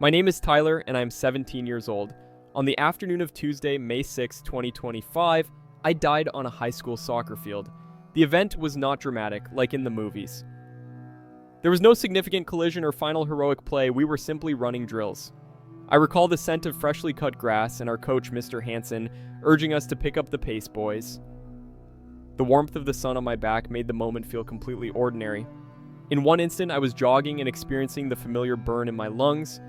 My name is Tyler, and I'm 17 years old. On the afternoon of Tuesday, May 6, 2025, I died on a high school soccer field. The event was not dramatic, like in the movies. There was no significant collision or final heroic play, we were simply running drills. I recall the scent of freshly cut grass and our coach, Mr. Hansen, urging us to pick up the pace, boys. The warmth of the sun on my back made the moment feel completely ordinary. In one instant, I was jogging and experiencing the familiar burn in my lungs.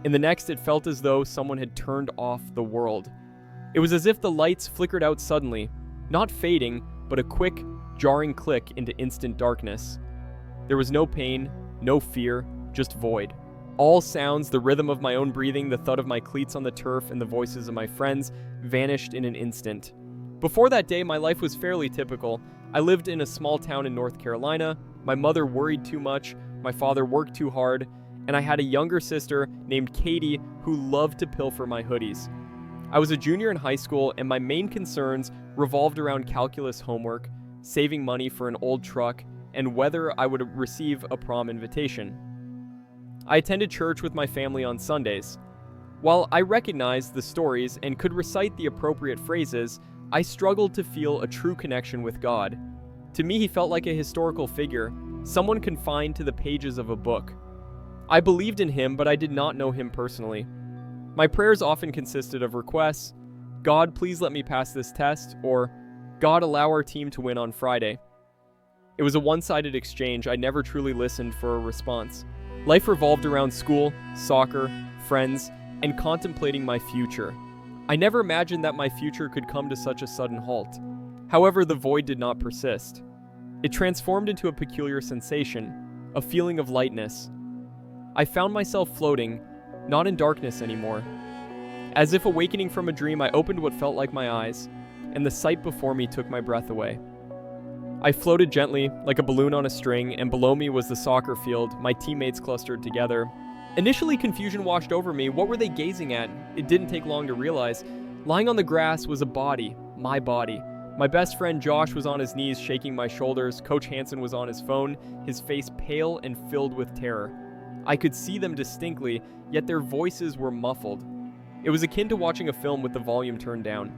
In the next, it felt as though someone had turned off the world. It was as if the lights flickered out suddenly, not fading, but a quick, jarring click into instant darkness. There was no pain, no fear, just void. All sounds, the rhythm of my own breathing, the thud of my cleats on the turf, and the voices of my friends vanished in an instant. Before that day, my life was fairly typical. I lived in a small town in North Carolina. My mother worried too much, my father worked too hard, and I had a younger sister named Katie who loved to pilfer my hoodies. I was a junior in high school, and my main concerns revolved around calculus homework, saving money for an old truck, and whether I would receive a prom invitation. I attended church with my family on Sundays. While I recognized the stories and could recite the appropriate phrases, I struggled to feel a true connection with God. To me, he felt like a historical figure, someone confined to the pages of a book. I believed in him, but I did not know him personally. My prayers often consisted of requests, "God, please let me pass this test," or "God, allow our team to win on Friday." It was a one-sided exchange. I never truly listened for a response. Life revolved around school, soccer, friends, and contemplating my future. I never imagined that my future could come to such a sudden halt. However, the void did not persist. It transformed into a peculiar sensation, a feeling of lightness. I found myself floating, not in darkness anymore. As if awakening from a dream, I opened what felt like my eyes, and the sight before me took my breath away. I floated gently, like a balloon on a string, and below me was the soccer field, my teammates clustered together. Initially, confusion washed over me. What were they gazing at? It didn't take long to realize. Lying on the grass was a body, my body. My best friend Josh was on his knees, shaking my shoulders. Coach Hansen was on his phone, his face pale and filled with terror. I could see them distinctly, yet their voices were muffled. It was akin to watching a film with the volume turned down.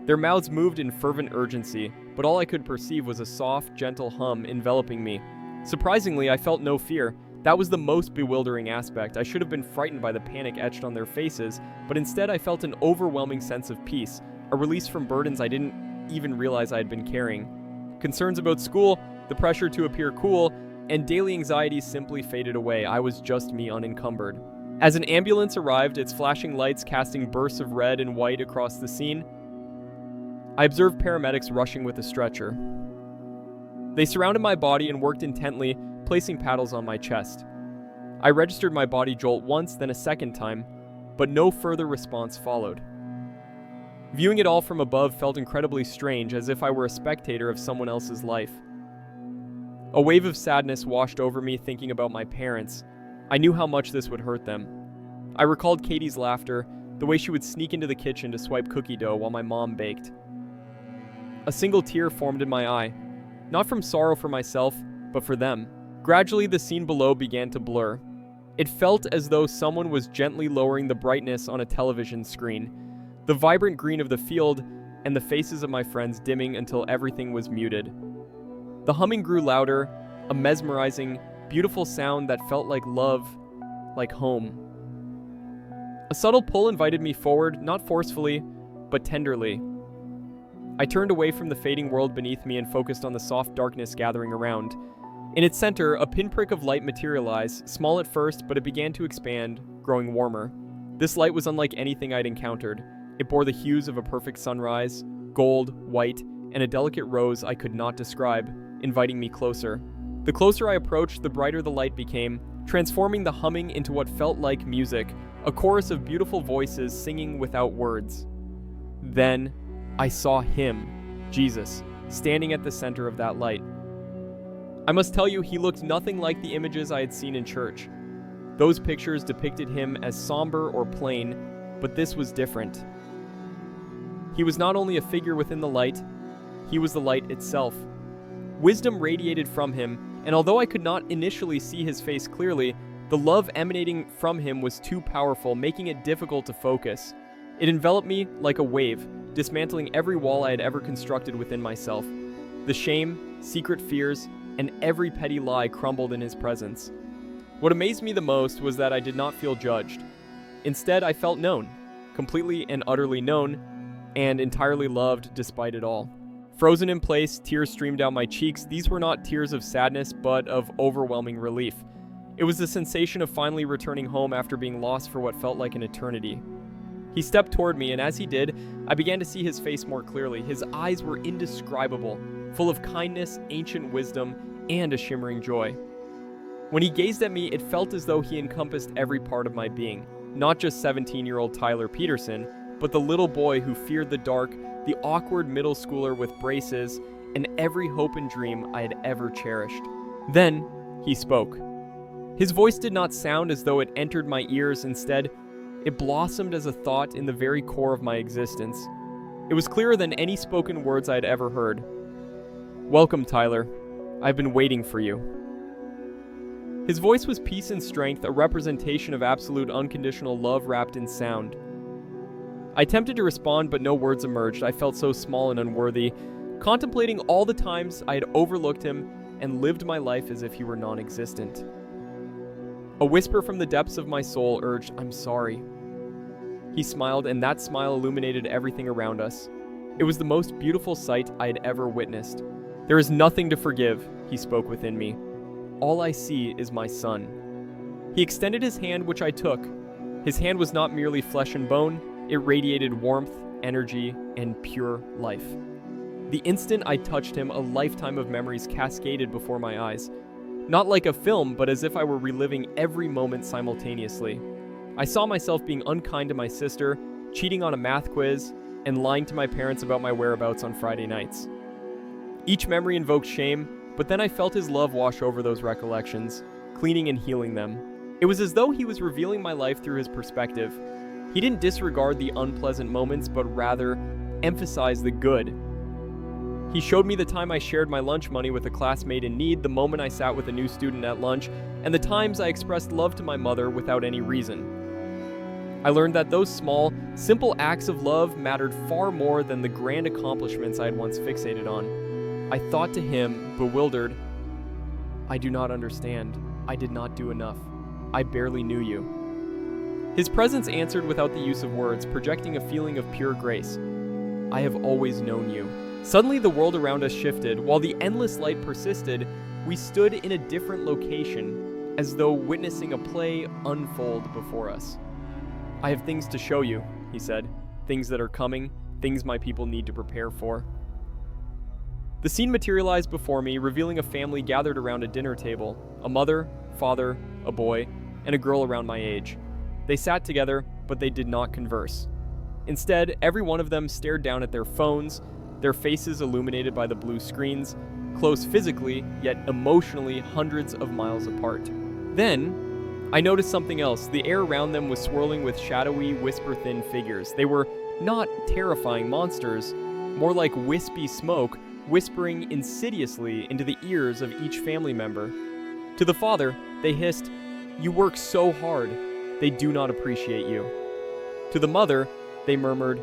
Their mouths moved in fervent urgency, but all I could perceive was a soft, gentle hum enveloping me. Surprisingly, I felt no fear. That was the most bewildering aspect. I should have been frightened by the panic etched on their faces, but instead I felt an overwhelming sense of peace, a release from burdens I didn't even realize I had been carrying. Concerns about school, the pressure to appear cool, and daily anxieties simply faded away. I was just me unencumbered. As an ambulance arrived, its flashing lights casting bursts of red and white across the scene, I observed paramedics rushing with a stretcher. They surrounded my body and worked intently, placing paddles on my chest. I registered my body jolt once, then a second time, but no further response followed. Viewing it all from above felt incredibly strange, as if I were a spectator of someone else's life. A wave of sadness washed over me thinking about my parents. I knew how much this would hurt them. I recalled Katie's laughter, the way she would sneak into the kitchen to swipe cookie dough while my mom baked. A single tear formed in my eye, not from sorrow for myself, but for them. Gradually, the scene below began to blur. It felt as though someone was gently lowering the brightness on a television screen, the vibrant green of the field, and the faces of my friends dimming until everything was muted. The humming grew louder, a mesmerizing, beautiful sound that felt like love, like home. A subtle pull invited me forward, not forcefully, but tenderly. I turned away from the fading world beneath me and focused on the soft darkness gathering around. In its center, a pinprick of light materialized, small at first, but it began to expand, growing warmer. This light was unlike anything I'd encountered. It bore the hues of a perfect sunrise, gold, white, and a delicate rose I could not describe, inviting me closer. The closer I approached, the brighter the light became, transforming the humming into what felt like music, a chorus of beautiful voices singing without words. Then, I saw him, Jesus, standing at the center of that light. I must tell you, he looked nothing like the images I had seen in church. Those pictures depicted him as somber or plain, but this was different. He was not only a figure within the light, he was the light itself. Wisdom radiated from him, and although I could not initially see his face clearly, The love emanating from him was too powerful, making it difficult to focus. It enveloped me like a wave, dismantling every wall I had ever constructed within myself. The shame, secret fears, and every petty lie crumbled in his presence. What amazed me the most was that I did not feel judged. Instead, I felt known, completely and utterly known, and entirely loved despite it all. Frozen in place, tears streamed down my cheeks. These were not tears of sadness, but of overwhelming relief. It was the sensation of finally returning home after being lost for what felt like an eternity. He stepped toward me, and as he did, I began to see his face more clearly. His eyes were indescribable, full of kindness, ancient wisdom, and a shimmering joy. When he gazed at me, it felt as though he encompassed every part of my being, not just 17-year-old Tyler Peterson, but the little boy who feared the dark, the awkward middle schooler with braces, and every hope and dream I had ever cherished. Then, he spoke. His voice did not sound as though it entered my ears. Instead, it blossomed as a thought in the very core of my existence. It was clearer than any spoken words I had ever heard. "Welcome, Tyler. I've been waiting for you." His voice was peace and strength, a representation of absolute unconditional love wrapped in sound. I attempted to respond, but no words emerged. I felt so small and unworthy, contemplating all the times I had overlooked him and lived my life as if he were non-existent. A whisper from the depths of my soul urged, "I'm sorry." He smiled, and that smile illuminated everything around us. It was the most beautiful sight I had ever witnessed. "There is nothing to forgive," he spoke within me. "All I see is my son." He extended his hand, which I took. His hand was not merely flesh and bone. It radiated warmth, energy, and pure life. The instant I touched him, a lifetime of memories cascaded before my eyes. Not like a film, but as if I were reliving every moment simultaneously. I saw myself being unkind to my sister, cheating on a math quiz, and lying to my parents about my whereabouts on Friday nights. Each memory invoked shame, but then I felt his love wash over those recollections, cleaning and healing them. It was as though he was revealing my life through his perspective. He didn't disregard the unpleasant moments, but rather emphasized the good. He showed me the time I shared my lunch money with a classmate in need, the moment I sat with a new student at lunch, and the times I expressed love to my mother without any reason. I learned that those small, simple acts of love mattered far more than the grand accomplishments I had once fixated on. I thought to him, bewildered, "I do not understand. I did not do enough. I barely knew you." His presence answered without the use of words, projecting a feeling of pure grace. "I have always known you." Suddenly the world around us shifted. While the endless light persisted, we stood in a different location, as though witnessing a play unfold before us. "I have things to show you," he said. "Things that are coming, things my people need to prepare for." The scene materialized before me, revealing a family gathered around a dinner table. A mother, father, a boy, and a girl around my age. They sat together, but they did not converse. Instead, every one of them stared down at their phones, their faces illuminated by the blue screens, close physically, yet emotionally hundreds of miles apart. Then, I noticed something else. The air around them was swirling with shadowy, whisper-thin figures. They were not terrifying monsters, more like wispy smoke, whispering insidiously into the ears of each family member. To the father, they hissed, "You work so hard. They do not appreciate you." To the mother, they murmured,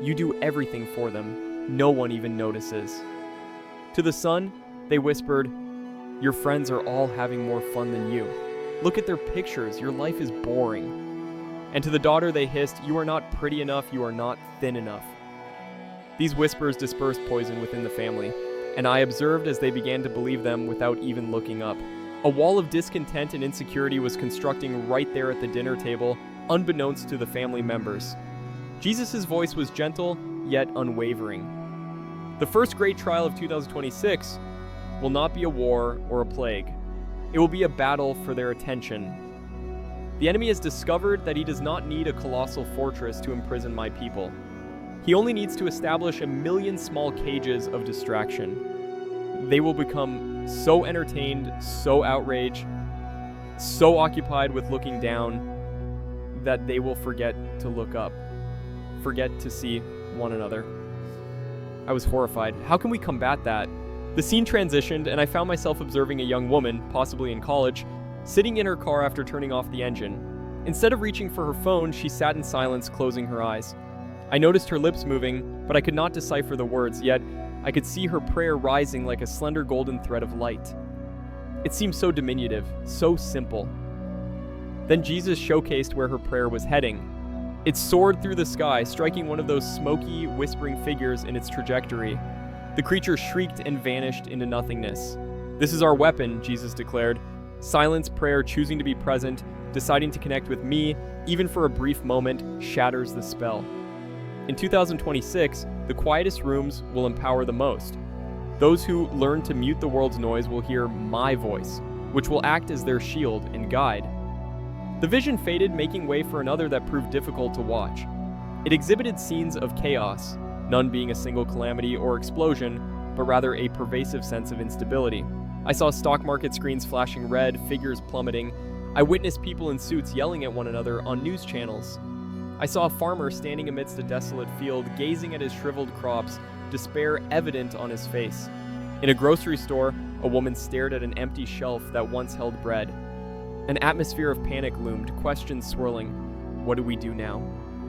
"You do everything for them. No one even notices." To the son, they whispered, "Your friends are all having more fun than you. Look at their pictures. Your life is boring." And to the daughter, they hissed, "You are not pretty enough. You are not thin enough." These whispers dispersed poison within the family, and I observed as they began to believe them without even looking up. A wall of discontent and insecurity was constructing right there at the dinner table, unbeknownst to the family members. Jesus' voice was gentle, yet unwavering. The first great trial of 2026 will not be a war or a plague. It will be a battle for their attention. The enemy has discovered that he does not need a colossal fortress to imprison my people. He only needs to establish 1,000,000 small cages of distraction. They will become so entertained, so outraged, so occupied with looking down, that they will forget to look up, forget to see one another. I was horrified. How can we combat that? The scene transitioned, and I found myself observing a young woman, possibly in college, sitting in her car after turning off the engine. Instead of reaching for her phone, she sat in silence, closing her eyes. I noticed her lips moving, but I could not decipher the words, yet I could see her prayer rising like a slender golden thread of light. It seemed so diminutive, so simple. Then Jesus showcased where her prayer was heading. It soared through the sky, striking one of those smoky, whispering figures in its trajectory. The creature shrieked and vanished into nothingness. "This is our weapon," Jesus declared. Silence, prayer, choosing to be present, deciding to connect with me, even for a brief moment, shatters the spell. In 2026, the quietest rooms will empower the most. Those who learn to mute the world's noise will hear my voice, which will act as their shield and guide. The vision faded, making way for another that proved difficult to watch. It exhibited scenes of chaos, none being a single calamity or explosion, but rather a pervasive sense of instability. I saw stock market screens flashing red, figures plummeting. I witnessed people in suits yelling at one another on news channels. I saw a farmer standing amidst a desolate field, gazing at his shriveled crops, despair evident on his face. In a grocery store, a woman stared at an empty shelf that once held bread. An atmosphere of panic loomed, questions swirling. What do we do now?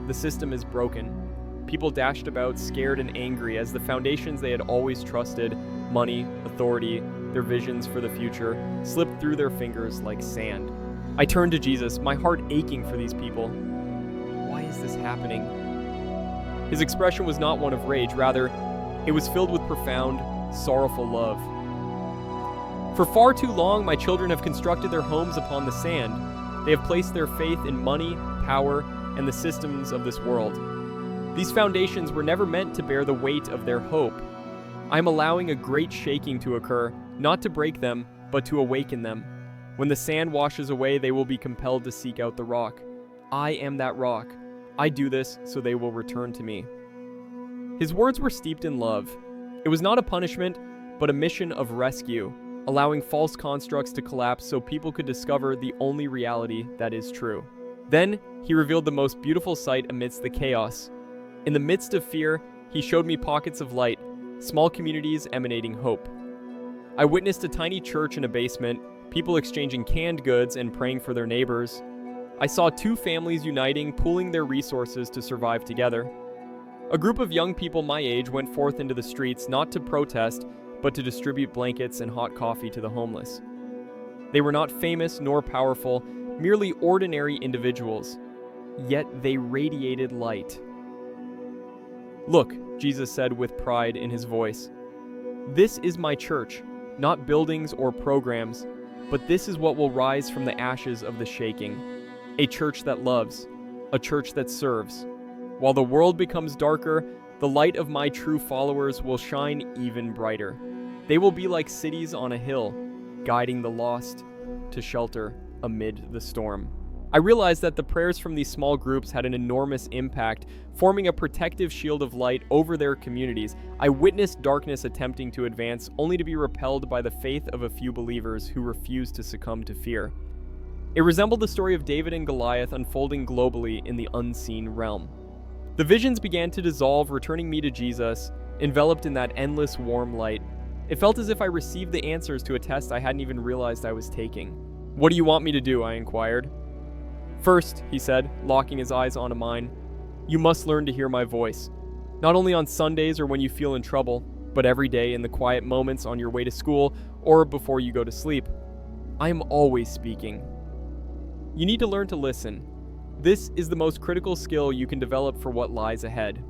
The system is broken. People dashed about, scared and angry, as the foundations they had always trusted, money, authority, their visions for the future, slipped through their fingers like sand. I turned to Jesus, my heart aching for these people. Why is this happening? His expression was not one of rage, rather, it was filled with profound, sorrowful love. For far too long, my children have constructed their homes upon the sand. They have placed their faith in money, power, and the systems of this world. These foundations were never meant to bear the weight of their hope. I am allowing a great shaking to occur, not to break them, but to awaken them. When the sand washes away, they will be compelled to seek out the rock. I am that rock. I do this so they will return to me. His words were steeped in love. It was not a punishment, but a mission of rescue, allowing false constructs to collapse so people could discover the only reality that is true. Then, he revealed the most beautiful sight amidst the chaos. In the midst of fear, he showed me pockets of light, small communities emanating hope. I witnessed a tiny church in a basement, people exchanging canned goods and praying for their neighbors. I saw two families uniting, pooling their resources to survive together. A group of young people my age went forth into the streets not to protest, but to distribute blankets and hot coffee to the homeless. They were not famous nor powerful, merely ordinary individuals, yet they radiated light. "Look," Jesus said with pride in his voice, "this is my church, not buildings or programs, but this is what will rise from the ashes of the shaking. A church that loves, a church that serves. While the world becomes darker, the light of my true followers will shine even brighter. They will be like cities on a hill, guiding the lost to shelter amid the storm." I realized that the prayers from these small groups had an enormous impact, forming a protective shield of light over their communities. I witnessed darkness attempting to advance, only to be repelled by the faith of a few believers who refused to succumb to fear. It resembled the story of David and Goliath unfolding globally in the unseen realm. The visions began to dissolve, returning me to Jesus, enveloped in that endless warm light. It felt as if I received the answers to a test I hadn't even realized I was taking. "What do you want me to do?" I inquired. "First," he said, locking his eyes onto mine, "you must learn to hear my voice. Not only on Sundays or when you feel in trouble, but every day in the quiet moments on your way to school or before you go to sleep. I am always speaking. You need to learn to listen. This is the most critical skill you can develop for what lies ahead.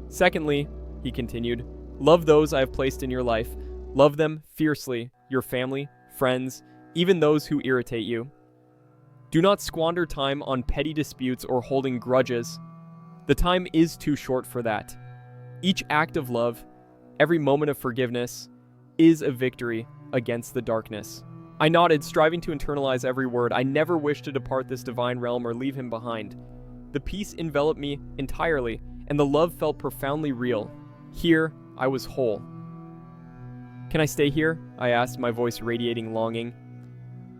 Secondly," he continued, "love those I have placed in your life. Love them fiercely, your family, friends, even those who irritate you. Do not squander time on petty disputes or holding grudges. The time is too short for that. Each act of love, every moment of forgiveness, is a victory against the darkness." I nodded, striving to internalize every word. I never wished to depart this divine realm or leave him behind. The peace enveloped me entirely, and the love felt profoundly real. Here, I was whole. "Can I stay here?" I asked, my voice radiating longing.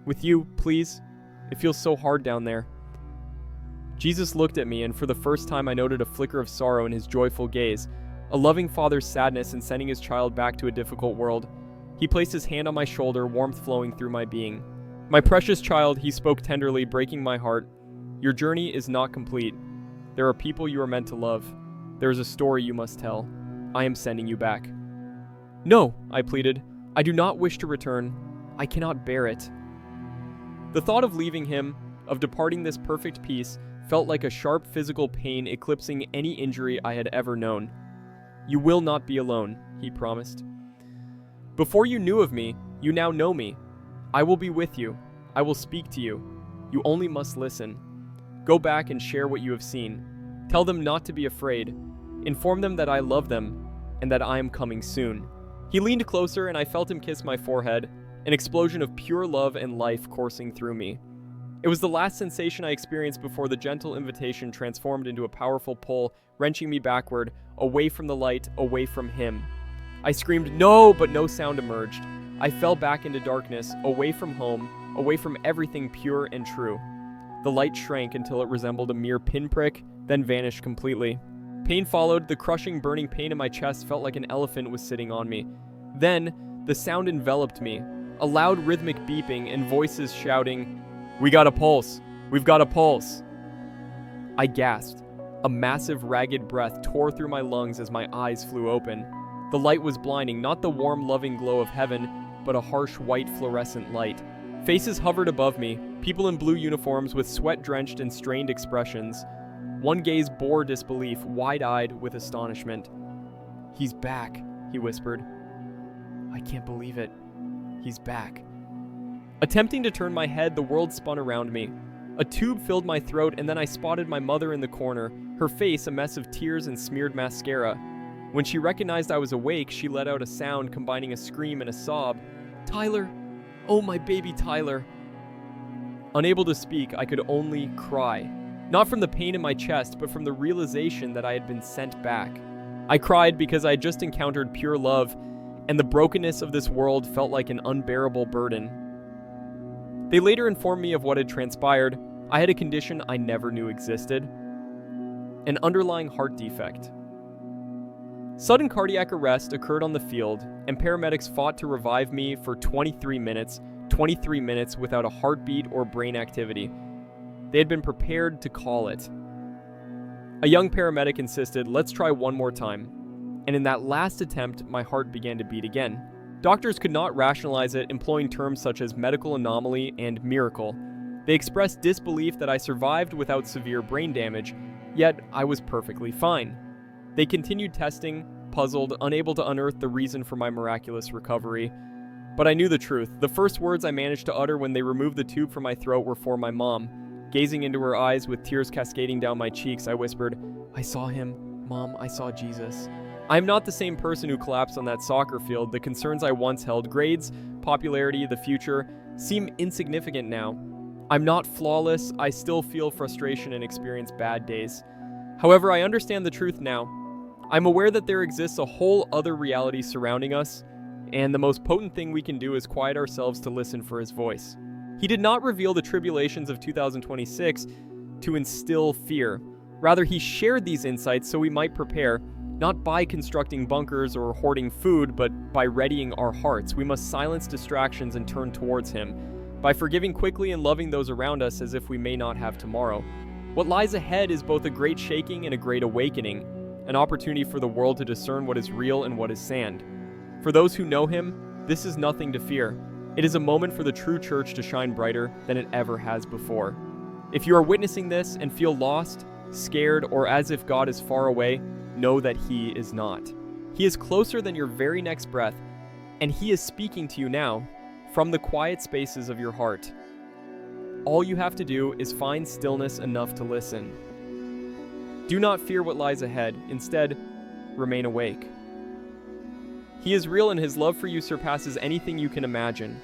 "With you, please? It feels so hard down there." Jesus looked at me, and for the first time I noted a flicker of sorrow in his joyful gaze, a loving father's sadness in sending his child back to a difficult world. He placed his hand on my shoulder, warmth flowing through my being. My precious child, he spoke tenderly, breaking my heart. Your journey is not complete. There are people you are meant to love. There is a story you must tell. I am sending you back. No, I pleaded. I do not wish to return. I cannot bear it. The thought of leaving him, of departing this perfect peace, felt like a sharp physical pain eclipsing any injury I had ever known. You will not be alone, he promised. Before you knew of me, you now know me. I will be with you. I will speak to you. You only must listen. Go back and share what you have seen. Tell them not to be afraid. Inform them that I love them and that I am coming soon. He leaned closer and I felt him kiss my forehead, an explosion of pure love and life coursing through me. It was the last sensation I experienced before the gentle invitation transformed into a powerful pull, wrenching me backward, away from the light, away from him. I screamed, "No!" but no sound emerged. I fell back into darkness, away from home, away from everything pure and true. The light shrank until it resembled a mere pinprick, then vanished completely. Pain followed. The crushing, burning pain in my chest felt like an elephant was sitting on me. Then, the sound enveloped me, a loud rhythmic beeping and voices shouting, "We got a pulse! We've got a pulse!" I gasped. A massive, ragged breath tore through my lungs as my eyes flew open. The light was blinding, not the warm, loving glow of heaven, but a harsh, white, fluorescent light. Faces hovered above me, people in blue uniforms with sweat-drenched and strained expressions. One gaze bore disbelief, wide-eyed with astonishment. "He's back," he whispered. "I can't believe it. He's back." Attempting to turn my head, the world spun around me. A tube filled my throat, and then I spotted my mother in the corner, her face a mess of tears and smeared mascara. When she recognized I was awake, she let out a sound combining a scream and a sob. "Tyler! Oh, my baby Tyler!" Unable to speak, I could only cry. Not from the pain in my chest, but from the realization that I had been sent back. I cried because I had just encountered pure love, and the brokenness of this world felt like an unbearable burden. They later informed me of what had transpired. I had a condition I never knew existed. An underlying heart defect. Sudden cardiac arrest occurred on the field, and paramedics fought to revive me for 23 minutes without a heartbeat or brain activity. They had been prepared to call it. A young paramedic insisted, "Let's try one more time." And in that last attempt, my heart began to beat again. Doctors could not rationalize it, employing terms such as medical anomaly and miracle. They expressed disbelief that I survived without severe brain damage, yet I was perfectly fine. They continued testing, puzzled, unable to unearth the reason for my miraculous recovery. But I knew the truth. The first words I managed to utter when they removed the tube from my throat were for my mom. Gazing into her eyes with tears cascading down my cheeks, I whispered, "I saw him. Mom, I saw Jesus." I am not the same person who collapsed on that soccer field. The concerns I once held, grades, popularity, the future, seem insignificant now. I'm not flawless. I still feel frustration and experience bad days. However, I understand the truth now. I'm aware that there exists a whole other reality surrounding us, and the most potent thing we can do is quiet ourselves to listen for his voice. He did not reveal the tribulations of 2026 to instill fear. Rather, he shared these insights so we might prepare, not by constructing bunkers or hoarding food, but by readying our hearts. We must silence distractions and turn towards him, by forgiving quickly and loving those around us as if we may not have tomorrow. What lies ahead is both a great shaking and a great awakening, an opportunity for the world to discern what is real and what is sand. For those who know him, this is nothing to fear. It is a moment for the true church to shine brighter than it ever has before. If you are witnessing this and feel lost, scared, or as if God is far away, know that he is not. He is closer than your very next breath, and he is speaking to you now from the quiet spaces of your heart. All you have to do is find stillness enough to listen. Do not fear what lies ahead. Instead, remain awake. He is real, and his love for you surpasses anything you can imagine.